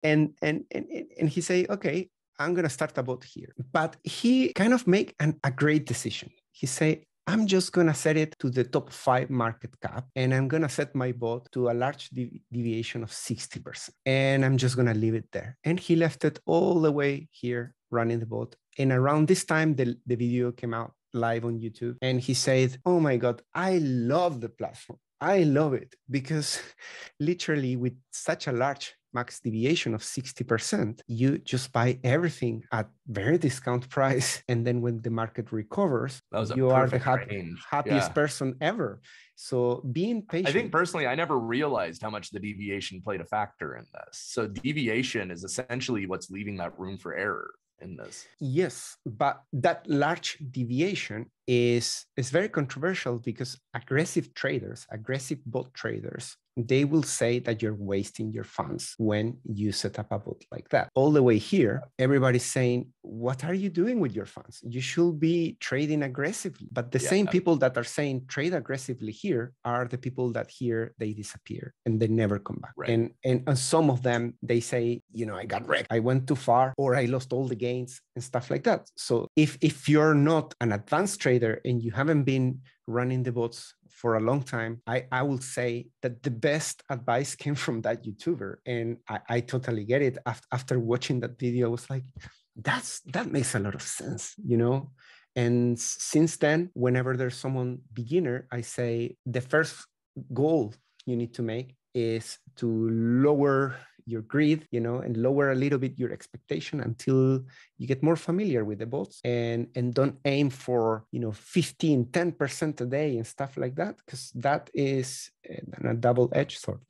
And he say, okay, I'm going to start a bot here. But he kind of make a great decision. He say, I'm just going to set it to the top 5 market cap, and I'm going to set my bot to a large deviation of 60%. And I'm just going to leave it there. And he left it all the way here running the bot. And around this time, the video came out live on YouTube. And he said, oh my God, I love the platform. I love it because literally with such a large max deviation of 60%, you just buy everything at very discount price. And then when the market recovers, you are the happiest person ever. So being patient. I think personally, I never realized how much the deviation played a factor in this. So deviation is essentially what's leaving that room for error in this. Yes, but that large deviation is very controversial because aggressive bot traders, they will say that you're wasting your funds when you set up a bot like that. All the way here, everybody's saying, what are you doing with your funds? You should be trading aggressively. But the same people that are saying trade aggressively here are the people that here they disappear and they never come back. Right. And some of them, they say, I got wrecked. I went too far, or I lost all the gains and stuff like that. So if you're not an advanced trader and you haven't been running the bots for a long time, I will say that the best advice came from that YouTuber. And I totally get it. After watching that video, I was like, that makes a lot of sense, And since then, whenever there's someone beginner, I say the first goal you need to make is to lower your greed, and lower a little bit your expectation until you get more familiar with the bots, and don't aim for 10% a day and stuff like that, because that is a double-edged sword.